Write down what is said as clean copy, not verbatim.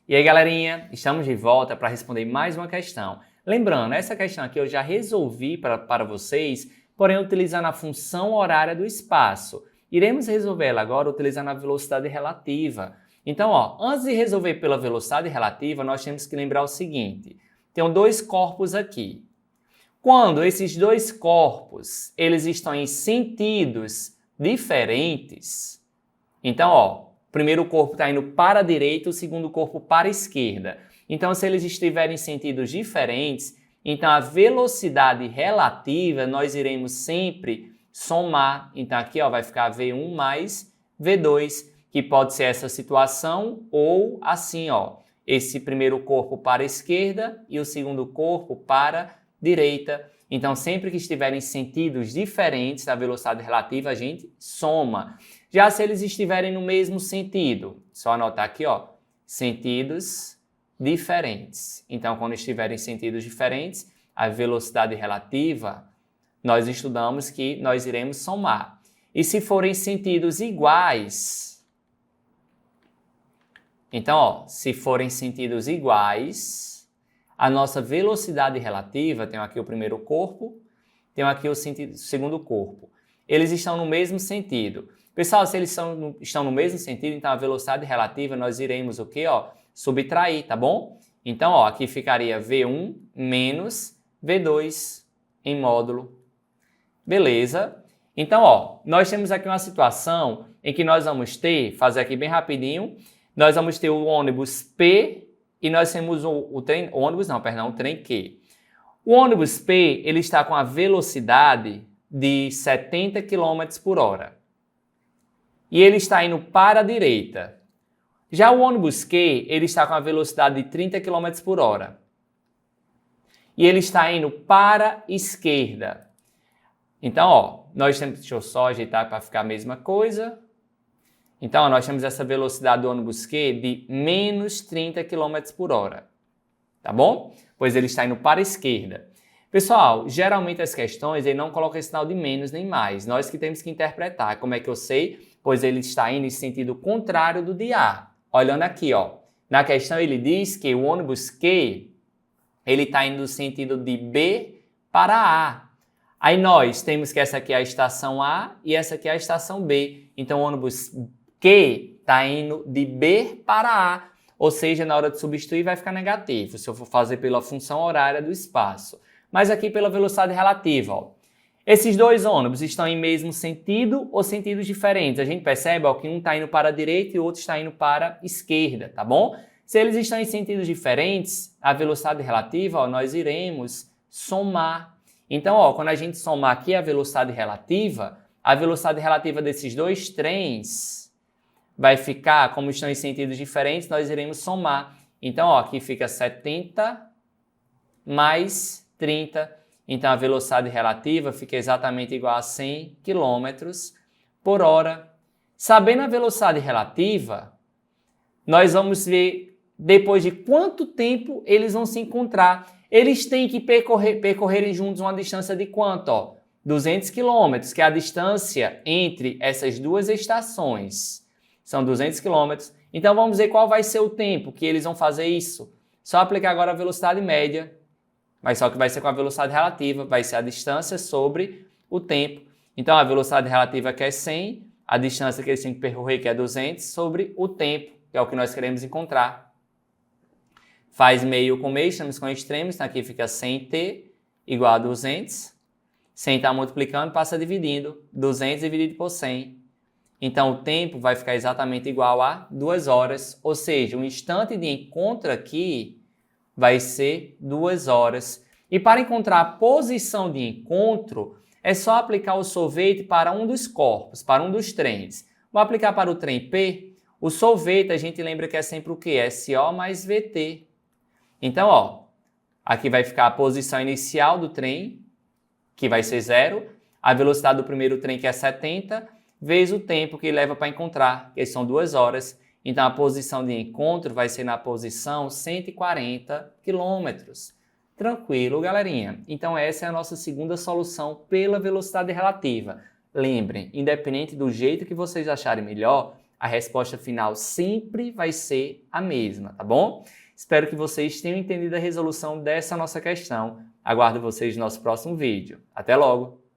E aí, galerinha, estamos de volta para responder mais uma questão. Lembrando, essa questão aqui eu já resolvi para vocês, porém utilizando a função horária do espaço. Iremos resolver ela agora utilizando a velocidade relativa. Então, antes de resolver pela velocidade relativa, nós temos que lembrar o seguinte. Tem dois corpos aqui. Quando esses dois corpos eles estão em sentidos diferentes, então, o primeiro corpo está indo para a direita, o segundo corpo para a esquerda. Então, se eles estiverem em sentidos diferentes, então a velocidade relativa nós iremos sempre somar. Então, aqui vai ficar V1 mais V2, que pode ser essa situação ou assim, esse primeiro corpo para a esquerda e o segundo corpo para a direita. Então, sempre que estiverem em sentidos diferentes da velocidade relativa, a gente soma. Já se eles estiverem no mesmo sentido, só anotar aqui, sentidos diferentes. Então, quando estiverem em sentidos diferentes, a velocidade relativa, nós estudamos que nós iremos somar. E se forem sentidos iguais, então, se forem sentidos iguais, a nossa velocidade relativa, tem aqui o primeiro corpo, tem aqui o segundo corpo. Eles estão no mesmo sentido. Pessoal, se eles estão no mesmo sentido, então a velocidade relativa nós iremos o quê? Subtrair, tá bom? Então, aqui ficaria V1 menos V2 em módulo. Beleza? Então, nós temos aqui uma situação em que nós vamos ter, fazer aqui bem rapidinho, nós vamos ter o ônibus P e nós temos o trem Q. O ônibus P, ele está com a velocidade de 70 km por hora. E ele está indo para a direita. Já o ônibus Q, ele está com a velocidade de 30 km por hora. E ele está indo para a esquerda. Então, nós temos, deixa eu só ajeitar para ficar a mesma coisa. Então, nós temos essa velocidade do ônibus Q de menos 30 km por hora. Tá bom? Pois ele está indo para a esquerda. Pessoal, geralmente as questões ele não colocam esse sinal de menos nem mais. Nós que temos que interpretar. Como é que eu sei? Pois ele está indo em sentido contrário do de A. Olhando aqui, na questão ele diz que o ônibus Q ele está indo no sentido de B para A. Aí nós temos que essa aqui é a estação A e essa aqui é a estação B. Então o ônibus Q está indo de B para A. Ou seja, na hora de substituir vai ficar negativo, se eu for fazer pela função horária do espaço. Mas aqui pela velocidade relativa, Esses dois ônibus estão em mesmo sentido ou sentidos diferentes? A gente percebe que um está indo para a direita e o outro está indo para a esquerda, tá bom? Se eles estão em sentidos diferentes, a velocidade relativa, nós iremos somar. Então, quando a gente somar aqui a velocidade relativa desses dois trens vai ficar, como estão em sentidos diferentes, nós iremos somar. Então, aqui fica 70 mais 30. Então, a velocidade relativa fica exatamente igual a 100 km por hora. Sabendo a velocidade relativa, nós vamos ver depois de quanto tempo eles vão se encontrar. Eles têm que percorrerem juntos uma distância de quanto? 200 km, que é a distância entre essas duas estações. São 200 km. Então, vamos ver qual vai ser o tempo que eles vão fazer isso. Só aplicar agora a velocidade média. Mas só que vai ser com a velocidade relativa, vai ser a distância sobre o tempo. Então, a velocidade relativa que é 100, a distância que eles têm que percorrer que é 200, sobre o tempo, que é o que nós queremos encontrar. Faz meio com meio, estamos com extremos, então aqui fica 100t igual a 200. 100 está multiplicando, passa dividindo, 200 dividido por 100. Então, o tempo vai ficar exatamente igual a 2 horas, ou seja, o instante de encontro aqui vai ser 2 horas. E para encontrar a posição de encontro, é só aplicar o solvente para um dos corpos, para um dos trens. Vou aplicar para o trem P. O solvente, a gente lembra que é sempre o quê? SO mais VT. Então, aqui vai ficar a posição inicial do trem, que vai ser 0. A velocidade do primeiro trem, que é 70, vezes o tempo que leva para encontrar, que são 2 horas. Então, a posição de encontro vai ser na posição 140 km. Tranquilo, galerinha? Então, essa é a nossa segunda solução pela velocidade relativa. Lembrem, independente do jeito que vocês acharem melhor, a resposta final sempre vai ser a mesma, tá bom? Espero que vocês tenham entendido a resolução dessa nossa questão. Aguardo vocês no nosso próximo vídeo. Até logo!